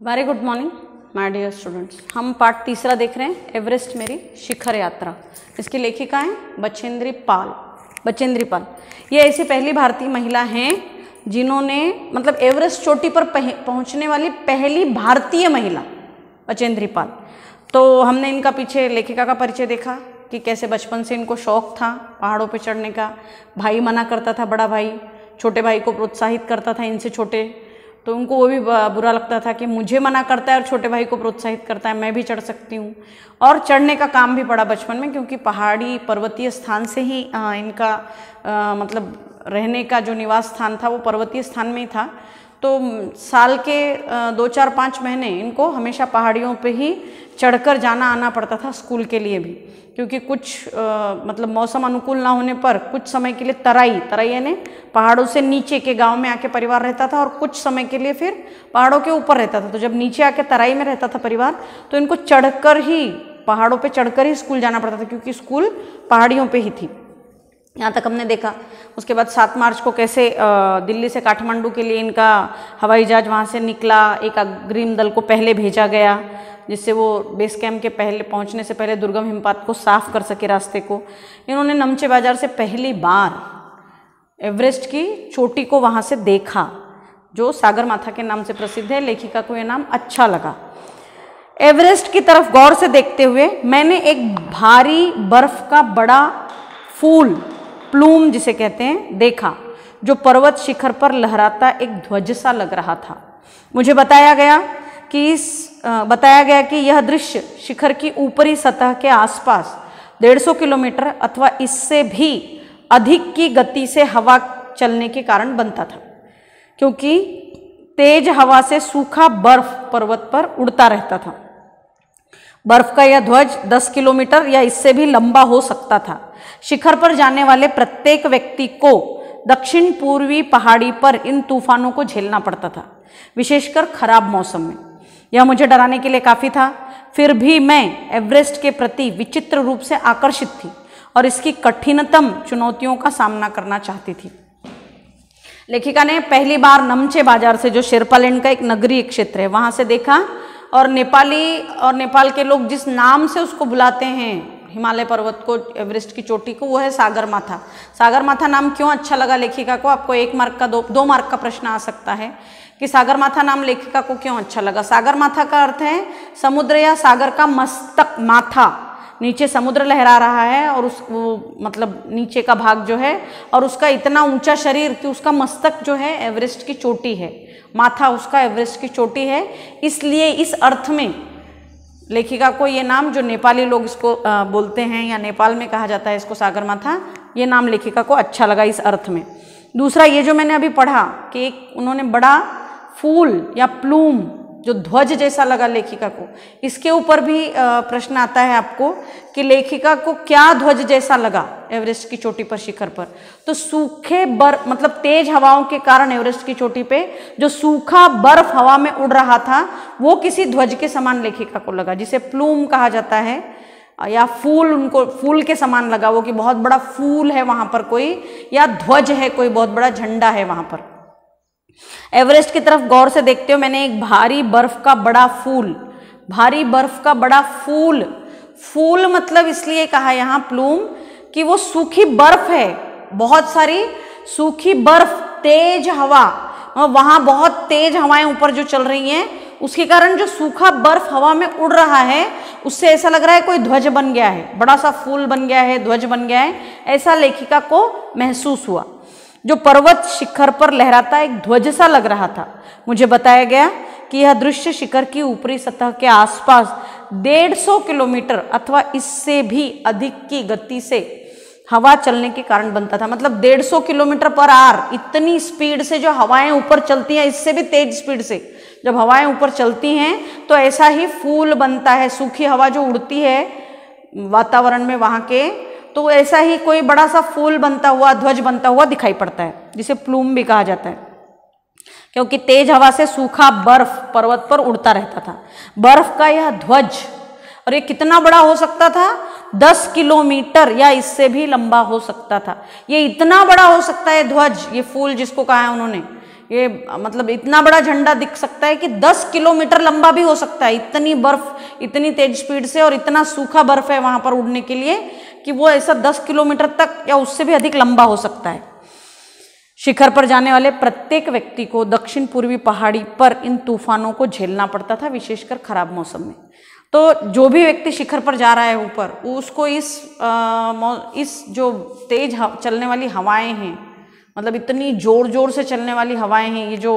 Very good morning my dear students. हम part तीसरा देख रहे हैं, एवरेस्ट मेरी शिखर यात्रा। इसकी लेखिका हैं बचेंद्री पाल। ये ऐसी पहली भारतीय महिला हैं जिन्होंने मतलब एवरेस्ट चोटी पर पहुंचने वाली पहली भारतीय महिला बचेंद्री पाल। तो हमने इनका पीछे लेखिका का परिचय देखा कि कैसे बचपन से इनको शौक था पहाड़ों पे चढ़ने का। भाई मना करता था, बड़ा भाई छोटे भाई को प्रोत्साहित करता था, इनसे छोटे, तो उनको वो भी बुरा लगता था कि मुझे मना करता है और छोटे भाई को प्रोत्साहित करता है, मैं भी चढ़ सकती हूँ। और चढ़ने का काम भी पड़ा बचपन में, क्योंकि पहाड़ी पर्वतीय स्थान से ही इनका मतलब रहने का जो निवास स्थान था वो पर्वतीय स्थान में ही था। तो साल के 2-4-5 महीने इनको हमेशा पहाड़ियों पे ही चढ़कर जाना आना पड़ता था स्कूल के लिए भी, क्योंकि कुछ मतलब मौसम अनुकूल ना होने पर कुछ समय के लिए तराई यानी पहाड़ों से नीचे के गांव में आके परिवार रहता था और कुछ समय के लिए फिर पहाड़ों के ऊपर रहता था। तो जब नीचे आके तराई में रहता था परिवार, तो इनको चढ़कर ही पहाड़ों पे चढ़कर ही स्कूल जाना पड़ता था, क्योंकि स्कूल पहाड़ियों पे ही थी। यहाँ तक हमने देखा। उसके बाद 7 मार्च को कैसे दिल्ली से काठमांडू के लिए इनका हवाई जहाज वहाँ से निकला, एक अग्रिम दल को पहले भेजा गया जिससे वो बेस कैंप के पहले पहुँचने से पहले दुर्गम हिमपात को साफ कर सके रास्ते को। इन्होंने नमचे बाजार से पहली बार एवरेस्ट की चोटी को वहाँ से देखा, जो सागर माथा के नाम से प्रसिद्ध है। लेखिका को ये नाम अच्छा लगा। एवरेस्ट की तरफ गौर से देखते हुए मैंने एक भारी बर्फ का बड़ा फूल, प्लूम जिसे कहते हैं, देखा, जो पर्वत शिखर पर लहराता एक ध्वज सा लग रहा था। मुझे बताया गया कि यह दृश्य शिखर की ऊपरी सतह के आसपास 150 किलोमीटर अथवा इससे भी अधिक की गति से हवा चलने के कारण बनता था, क्योंकि तेज हवा से सूखा बर्फ पर्वत पर उड़ता रहता था। बर्फ का यह ध्वज 10 किलोमीटर या इससे भी लंबा हो सकता था। शिखर पर जाने वाले प्रत्येक व्यक्ति को दक्षिण पूर्वी पहाड़ी पर इन तूफानों को झेलना पड़ता था, विशेषकर खराब मौसम में। यह मुझे डराने के लिए काफ़ी था। फिर भी मैं एवरेस्ट के प्रति विचित्र रूप से आकर्षित थी और इसकी कठिनतम चुनौतियों का सामना करना चाहती थी। लेखिका ने पहली बार नमचे बाजार से, जो शेरपालैंड का एक नगरीय क्षेत्र है, वहाँ से देखा। और नेपाल के लोग जिस नाम से उसको बुलाते हैं हिमालय पर्वत को, एवरेस्ट की चोटी को, वो है सागर माथा। सागर माथा नाम क्यों अच्छा लगा लेखिका को? आपको 1 मार्क का 2 मार्क का प्रश्न आ सकता है कि सागर माथा नाम लेखिका को क्यों अच्छा लगा। सागर माथा का अर्थ है समुद्र या सागर का मस्तक। माथा, नीचे समुद्र लहरा रहा है और मतलब नीचे का भाग जो है, और उसका इतना ऊंचा शरीर कि उसका मस्तक जो है एवरेस्ट की चोटी है, माथा उसका एवरेस्ट की चोटी है। इसलिए इस अर्थ में लेखिका को ये नाम, जो नेपाली लोग इसको बोलते हैं या नेपाल में कहा जाता है इसको सागर माथा, ये नाम लेखिका को अच्छा लगा इस अर्थ में। दूसरा, ये जो मैंने अभी पढ़ा कि एक उन्होंने बड़ा फूल या प्लूम जो ध्वज जैसा लगा लेखिका को, इसके ऊपर भी प्रश्न आता है आपको कि लेखिका को क्या ध्वज जैसा लगा एवरेस्ट की चोटी पर, शिखर पर। तो सूखे बर्फ मतलब तेज हवाओं के कारण एवरेस्ट की चोटी पे जो सूखा बर्फ हवा में उड़ रहा था वो किसी ध्वज के समान लेखिका को लगा, जिसे प्लूम कहा जाता है, या फूल, उनको फूल के समान लगा वो, कि बहुत बड़ा फूल है वहां पर कोई, या ध्वज है कोई, बहुत बड़ा झंडा है वहां पर। एवरेस्ट की तरफ गौर से देखते हो मैंने एक भारी बर्फ का बड़ा फूल, फूल मतलब इसलिए कहा यहाँ प्लूम कि वो सूखी बर्फ है, बहुत सारी सूखी बर्फ, तेज हवा, वहां बहुत तेज हवाएं ऊपर जो चल रही हैं, उसके कारण जो सूखा बर्फ हवा में उड़ रहा है उससे ऐसा लग रहा है कोई ध्वज बन गया है, बड़ा सा फूल बन गया है, ध्वज बन गया है, ऐसा लेखिका को महसूस हुआ। जो पर्वत शिखर पर लहराता एक ध्वज सा लग रहा था। मुझे बताया गया कि यह दृश्य शिखर की ऊपरी सतह के आसपास 150 किलोमीटर अथवा इससे भी अधिक की गति से हवा चलने के कारण बनता था। मतलब 150 किलोमीटर पर आवर इतनी स्पीड से जो हवाएं ऊपर चलती हैं, इससे भी तेज स्पीड से जब हवाएं ऊपर चलती हैं तो ऐसा ही फूल बनता है। सूखी हवा जो उड़ती है वातावरण में वहां के, तो ऐसा ही कोई बड़ा सा फूल बनता हुआ, ध्वज बनता हुआ दिखाई पड़ता है, जिसे प्लूम भी कहा जाता है, क्योंकि तेज हवा से सूखा बर्फ पर्वत पर उड़ता रहता था। बर्फ का यह ध्वज, और ये कितना बड़ा हो सकता था? 10 किलोमीटर या इससे भी लंबा हो सकता था। ये इतना बड़ा हो सकता है ध्वज, ये फूल जिसको कहा है उन्होंने, ये मतलब इतना बड़ा झंडा दिख सकता है कि 10 किलोमीटर लंबा भी हो सकता है, इतनी बर्फ इतनी तेज स्पीड से, और इतना सूखा बर्फ है वहां पर उड़ने के लिए कि वो ऐसा 10 किलोमीटर तक या उससे भी अधिक लंबा हो सकता है। शिखर पर जाने वाले प्रत्येक व्यक्ति को दक्षिण पूर्वी पहाड़ी पर इन तूफानों को झेलना पड़ता था, विशेषकर खराब मौसम में। तो जो भी व्यक्ति शिखर पर जा रहा है ऊपर, उसको इस जो तेज चलने वाली हवाएं हैं, मतलब इतनी जोर जोर से चलने वाली हवाएं हैं, ये जो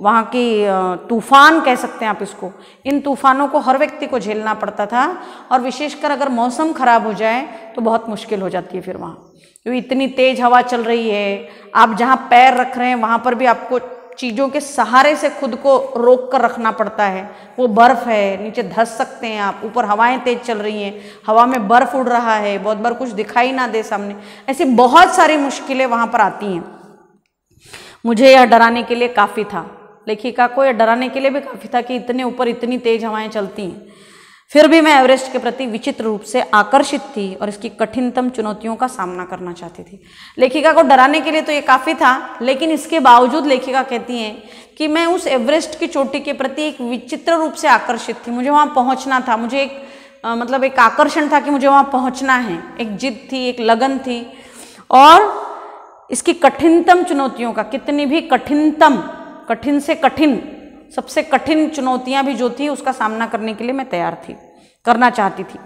वहाँ की तूफान कह सकते हैं आप इसको, इन तूफानों को हर व्यक्ति को झेलना पड़ता था। और विशेषकर अगर मौसम खराब हो जाए तो बहुत मुश्किल हो जाती है फिर वहाँ, क्योंकि इतनी तेज हवा चल रही है, आप जहाँ पैर रख रहे हैं वहाँ पर भी आपको चीज़ों के सहारे से खुद को रोक कर रखना पड़ता है। वो बर्फ़ है, नीचे धंस सकते हैं आप, ऊपर हवाएं तेज चल रही हैं, हवा में बर्फ़ उड़ रहा है, बहुत बार कुछ दिखाई ना दे सामने, ऐसी बहुत सारी मुश्किलें वहाँ पर आती हैं। मुझे यह डराने के लिए काफ़ी था, लेखिका को यह डराने के लिए भी काफ़ी था कि इतने ऊपर इतनी तेज हवाएं चलती हैं। फिर भी मैं एवरेस्ट के प्रति विचित्र रूप से आकर्षित थी और इसकी कठिनतम चुनौतियों का सामना करना चाहती थी। लेखिका को डराने के लिए तो ये काफ़ी था, लेकिन इसके बावजूद लेखिका कहती हैं कि मैं उस एवरेस्ट की चोटी के प्रति एक विचित्र रूप से आकर्षित थी। मुझे वहाँ पहुँचना था, मुझे एक आकर्षण था कि मुझे वहाँ पहुँचना है, एक जिद थी, एक लगन थी। और इसकी कठिनतम चुनौतियों का, कितनी भी कठिन से कठिन, सबसे कठिन चुनौतियां भी जो थी उसका सामना करने के लिए मैं तैयार थी, करना चाहती थी।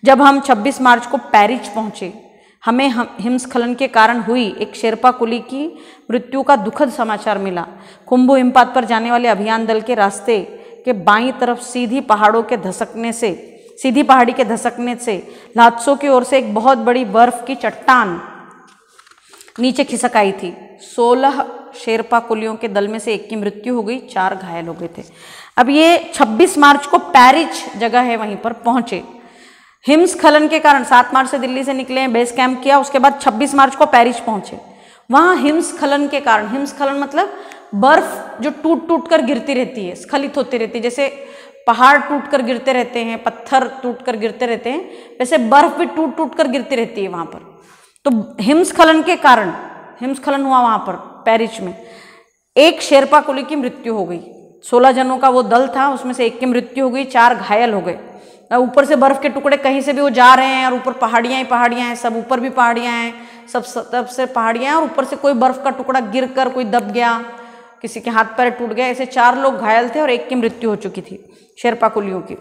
जब हम 26 मार्च को पेरिस पहुंचे, हमें हिमस्खलन के कारण हुई एक शेरपा कुली की मृत्यु का दुखद समाचार मिला। खुम्बू हिमपात पर जाने वाले अभियान दल के रास्ते के बाईं तरफ सीधी पहाड़ी के धसकने से ल्हात्सो की ओर से एक बहुत बड़ी बर्फ की चट्टान नीचे खिसक आई थी। 16 शेरपा कुलियों के दल में से एक की मृत्यु हो गई, 4 घायल हो गए थे। अब ये 26 मार्च को पेरिस जगह है, वहीं पर पहुंचे। हिमस्खलन के कारण 7 मार्च से दिल्ली से निकले, बेस कैंप किया, उसके बाद 26 मार्च को पेरिस पहुंचे। वहां हिमस्खलन के कारण, हिमस्खलन मतलब बर्फ जो टूट टूट कर गिरती रहती है, स्खलित होती रहती है, जैसे पहाड़ टूट कर गिरते रहते हैं, पत्थर टूट कर गिरते रहते हैं, वैसे बर्फ भी टूट टूट कर गिरती रहती है वहां पर। तो हिमस्खलन के कारण हिमस्खलन हुआ वहां पर पेरिस में, एक शेरपा कुली की मृत्यु हो गई। 16 जनों का वो दल था, उसमें से एक की मृत्यु हो गई, 4 घायल हो गए। ऊपर से बर्फ के टुकड़े कहीं से भी वो जा रहे हैं, और ऊपर पहाड़ियां ही पहाड़ियां हैं, सब ऊपर भी पहाड़ियां हैं, सब से पहाड़ियां हैं, और ऊपर से कोई बर्फ का टुकड़ा गिरकर कोई दब गया, किसी के हाथ पैर टूट गया। ऐसे 4 लोग घायल थे और एक की मृत्यु हो चुकी थी शेरपा कुलियों की,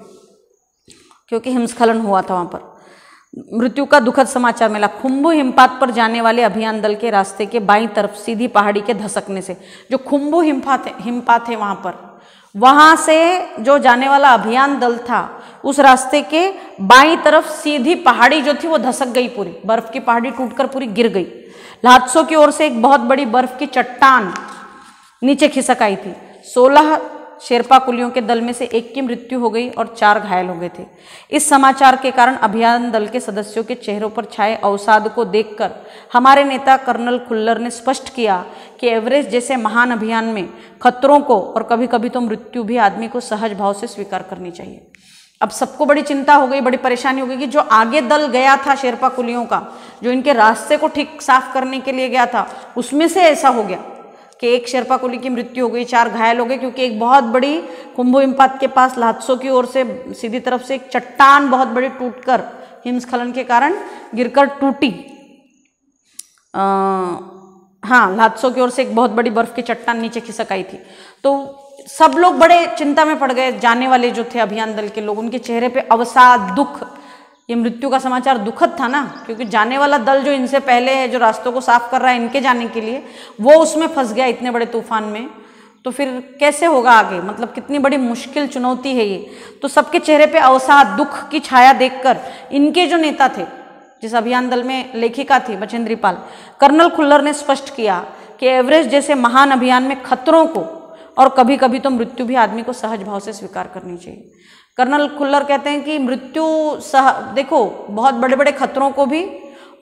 क्योंकि हिमस्खलन हुआ था वहां पर। मृत्यु का दुखद समाचार मिला। खुम्बू हिमपात पर जाने वाले अभियान दल के रास्ते के बाईं तरफ सीधी पहाड़ी के धसकने से, जो खुम्बू हिमपात है वहां पर, वहां से जो जाने वाला अभियान दल था, उस रास्ते के बाईं तरफ सीधी पहाड़ी जो थी वो धसक गई, पूरी बर्फ की पहाड़ी टूटकर पूरी गिर गई। ल्हात्सो की ओर से एक बहुत बड़ी बर्फ की चट्टान नीचे खिसक आई थी। 16 शेरपा कुलियों के दल में से एक की मृत्यु हो गई और 4 घायल हो गए थे। इस समाचार के कारण अभियान दल के सदस्यों के चेहरों पर छाए अवसाद को देखकर हमारे नेता कर्नल खुल्लर ने स्पष्ट किया कि एवरेस्ट जैसे महान अभियान में खतरों को और कभी कभी तो मृत्यु भी आदमी को सहज भाव से स्वीकार करनी चाहिए। अब सबको बड़ी चिंता हो गई, बड़ी परेशानी हो गई कि जो आगे दल गया था शेरपा कुलियों का, जो इनके रास्ते को ठीक साफ करने के लिए गया था, उसमें से ऐसा हो गया कि एक शेरपा कुली की मृत्यु हो गई, 4 घायल हो गए, क्योंकि एक बहुत बड़ी खुम्बू हिमपात के पास ल्हात्सो की ओर से सीधी तरफ से एक चट्टान बहुत बड़ी टूटकर हिमस्खलन के कारण गिरकर टूटी। ल्हात्सो की ओर से एक बहुत बड़ी बर्फ की चट्टान नीचे खिसक आई थी। तो सब लोग बड़े चिंता में पड़ गए, जाने वाले जो थे अभियान दल के लोग, उनके चेहरे पे अवसाद, दुख, ये मृत्यु का समाचार दुखद था ना, क्योंकि जाने वाला दल जो इनसे पहले है, जो रास्तों को साफ कर रहा है इनके जाने के लिए, वो उसमें फंस गया इतने बड़े तूफान में, तो फिर कैसे होगा आगे, मतलब कितनी बड़ी मुश्किल चुनौती है ये। तो सबके चेहरे पे अवसाद, दुख की छाया देखकर इनके जो नेता थे, जिस अभियान दल में लेखिका थी बचेंद्री पाल, कर्नल खुल्लर ने स्पष्ट किया कि एवरेस्ट जैसे महान अभियान में खतरों को और कभी कभी तो मृत्यु भी आदमी को सहज भाव से स्वीकार करनी चाहिए। कर्नल खुल्लर कहते हैं कि मृत्यु देखो, बहुत बड़े बड़े खतरों को भी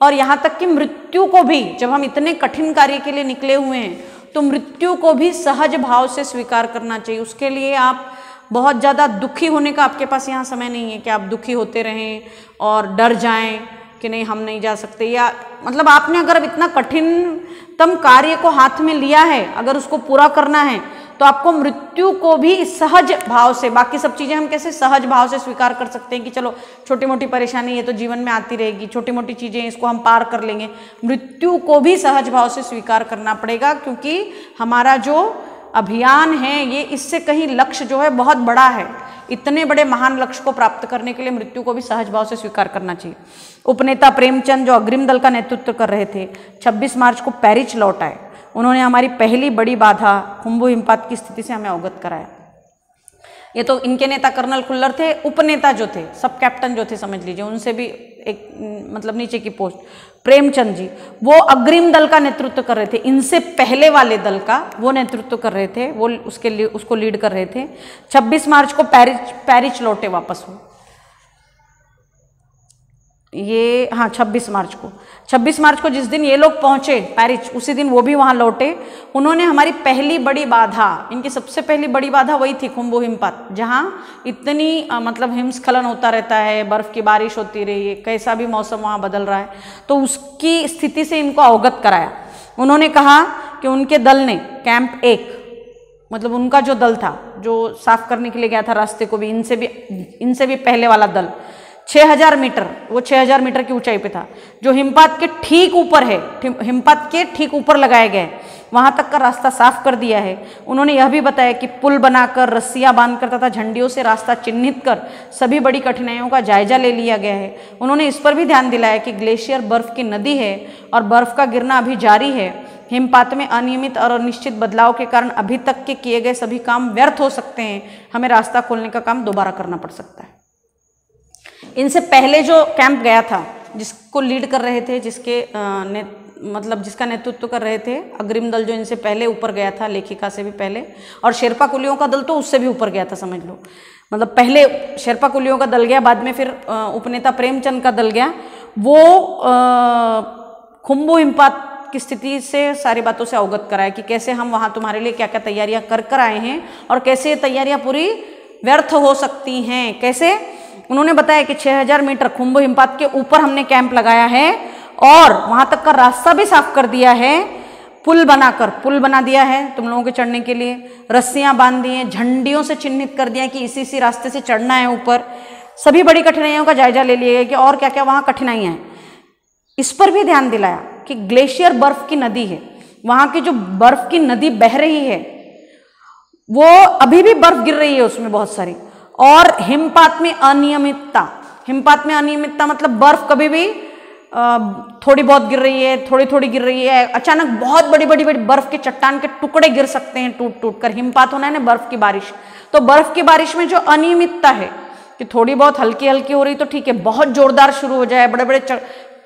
और यहाँ तक कि मृत्यु को भी, जब हम इतने कठिन कार्य के लिए निकले हुए हैं, तो मृत्यु को भी सहज भाव से स्वीकार करना चाहिए। उसके लिए आप बहुत ज़्यादा दुखी होने का आपके पास यहाँ समय नहीं है कि आप दुखी होते रहें और डर जाएं कि नहीं हम नहीं जा सकते, या मतलब आपने अगर इतना कठिनतम कार्य को हाथ में लिया है, अगर उसको पूरा करना है तो आपको मृत्यु को भी सहज भाव से, बाकी सब चीज़ें हम कैसे सहज भाव से स्वीकार कर सकते हैं कि चलो छोटी मोटी परेशानी ये तो जीवन में आती रहेगी, छोटी मोटी चीज़ें इसको हम पार कर लेंगे। मृत्यु को भी सहज भाव से स्वीकार करना पड़ेगा, क्योंकि हमारा जो अभियान है ये इससे कहीं लक्ष्य जो है बहुत बड़ा है। इतने बड़े महान लक्ष्य को प्राप्त करने के लिए मृत्यु को भी सहज भाव से स्वीकार करना चाहिए। उपनेता प्रेमचंद जो अग्रिम दल का नेतृत्व कर रहे थे, 26 मार्च को पेरिस लौट आए। उन्होंने हमारी पहली बड़ी बाधा खुम्बु हिमपात की स्थिति से हमें अवगत कराया। ये तो इनके नेता कर्नल खुल्लर थे। उपनेता जो थे, सब कैप्टन जो थे समझ लीजिए, उनसे भी एक मतलब नीचे की पोस्ट, प्रेमचंद जी वो अग्रिम दल का नेतृत्व कर रहे थे। इनसे पहले वाले दल का वो नेतृत्व कर रहे थे, वो उसको लीड कर रहे थे। 26 मार्च को पेरिस लौटे वापस हो, ये हाँ 26 मार्च को जिस दिन ये लोग पहुंचे पेरिस, उसी दिन वो भी वहां लौटे। उन्होंने हमारी पहली बड़ी बाधा, इनकी सबसे पहली बड़ी बाधा वही थी खुम्बु हिमपात, जहां इतनी मतलब हिमस्खलन होता रहता है, बर्फ की बारिश होती रही है, कैसा भी मौसम वहां बदल रहा है, तो उसकी स्थिति से इनको अवगत कराया। उन्होंने कहा कि उनके दल ने कैंप 1 मतलब उनका जो दल था जो साफ करने के लिए गया था रास्ते को भी, इनसे भी पहले वाला दल 6000 मीटर, वो 6000 मीटर की ऊंचाई पे था, जो हिमपात के ठीक ऊपर है, हिमपात के ठीक ऊपर लगाए गए, वहां तक का रास्ता साफ कर दिया है। उन्होंने यह भी बताया कि पुल बनाकर, रस्सियां बांधकर तथा झंडियों से रास्ता चिन्हित कर सभी बड़ी कठिनाइयों का जायजा ले लिया गया है। उन्होंने इस पर भी ध्यान दिलाया कि ग्लेशियर बर्फ की नदी है और बर्फ का गिरना अभी जारी है। हिमपात में अनियमित और अनिश्चित बदलाव के कारण अभी तक के किए गए सभी काम व्यर्थ हो सकते हैं। हमें रास्ता खोलने का काम दोबारा करना पड़ सकता है। इनसे पहले जो कैंप गया था, जिसको लीड कर रहे थे, जिसका नेतृत्व कर रहे थे अग्रिम दल, जो इनसे पहले ऊपर गया था, लेखिका से भी पहले, और शेरपा कुलियों का दल तो उससे भी ऊपर गया था समझ लो। मतलब पहले शेरपा कुलियों का दल गया, बाद में फिर उपनेता प्रेमचंद का दल गया। वो खुम्बु हिमपात की स्थिति से सारी बातों से अवगत कराया कि कैसे हम वहाँ तुम्हारे लिए क्या क्या तैयारियां कर आए हैं और कैसे ये तैयारियां पूरी व्यर्थ हो सकती हैं। कैसे उन्होंने बताया कि 6000 मीटर खुम्बु हिमपात के ऊपर हमने कैंप लगाया है और वहां तक का रास्ता भी साफ कर दिया है, पुल बना दिया है तुम लोगों के चढ़ने के लिए, रस्सियां बांध दी हैं, झंडियों से चिन्हित कर दिया कि इसी रास्ते से चढ़ना है ऊपर। सभी बड़ी कठिनाइयों का जायजा ले लिया कि और क्या क्या वहां कठिनाइयां हैं। इस पर भी ध्यान दिलाया कि ग्लेशियर बर्फ की नदी है, वहां की जो बर्फ की नदी बह रही है वो अभी भी बर्फ गिर रही है उसमें बहुत सारी, और हिमपात में अनियमितता मतलब बर्फ कभी भी थोड़ी बहुत गिर रही है, थोड़ी थोड़ी गिर रही है, अचानक बहुत बड़ी बड़ी बर्फ के चट्टान के टुकड़े गिर सकते हैं टूट कर। हिमपात होना है ना बर्फ की बारिश, तो बर्फ की बारिश में जो अनियमितता है कि थोड़ी बहुत हल्की हल्की हो रही तो ठीक है, बहुत जोरदार शुरू हो जाए, बड़े बड़े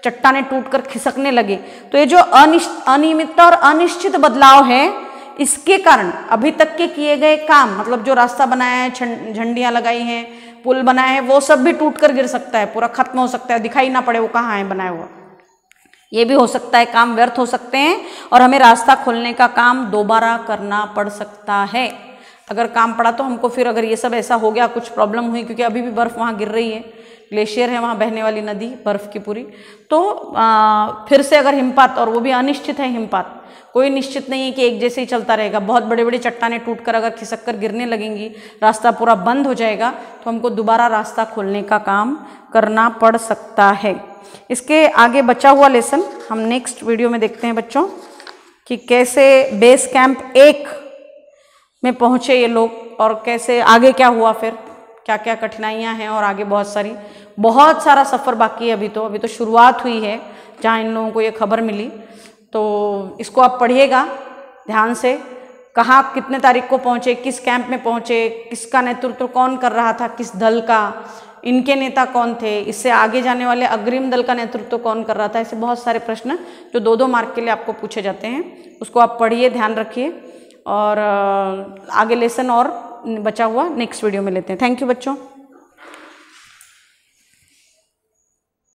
चट्टाने टूटकर खिसकने लगे, तो ये जो अनियमितता और अनिश्चित बदलाव है, इसके कारण अभी तक के किए गए काम, मतलब जो रास्ता बनाया है, झंडियां लगाई हैं, पुल बनाया है, वो सब भी टूटकर गिर सकता है, पूरा खत्म हो सकता है, दिखाई ना पड़े वो कहाँ है बनाया हुआ। ये भी हो सकता है, काम व्यर्थ हो सकते हैं और हमें रास्ता खोलने का काम दोबारा करना पड़ सकता है। अगर काम पड़ा तो हमको फिर, अगर ये सब ऐसा हो गया, कुछ प्रॉब्लम हुई, क्योंकि अभी भी बर्फ वहाँ गिर रही है, ग्लेशियर है वहाँ बहने वाली नदी बर्फ की पूरी, तो फिर से अगर हिमपात, और वो भी अनिश्चित है हिमपात, कोई निश्चित नहीं है कि एक जैसे ही चलता रहेगा, बहुत बड़े बड़े चट्टाने टूटकर अगर खिसक कर गिरने लगेंगी, रास्ता पूरा बंद हो जाएगा, तो हमको दोबारा रास्ता खोलने का काम करना पड़ सकता है। इसके आगे बचा हुआ लेसन हम नेक्स्ट वीडियो में देखते हैं बच्चों, कि कैसे बेस कैंप 1 में पहुँचे ये लोग और कैसे आगे क्या हुआ, फिर क्या क्या कठिनाइयाँ हैं, और आगे बहुत सारा सफ़र बाकी है। अभी तो शुरुआत हुई है जहाँ इन लोगों को ये खबर मिली, तो इसको आप पढ़िएगा ध्यान से, कहाँ कितने तारीख को पहुँचे, किस कैंप में पहुँचे, किसका नेतृत्व कौन कर रहा था, किस दल का, इनके नेता कौन थे, इससे आगे जाने वाले अग्रिम दल का नेतृत्व कौन कर रहा था। ऐसे बहुत सारे प्रश्न जो 2-2 मार्क के लिए आपको पूछे जाते हैं, उसको आप पढ़िए, ध्यान रखिए, और आगे लेसन और बचा हुआ नेक्स्ट वीडियो में लेते हैं। थैंक यू बच्चों।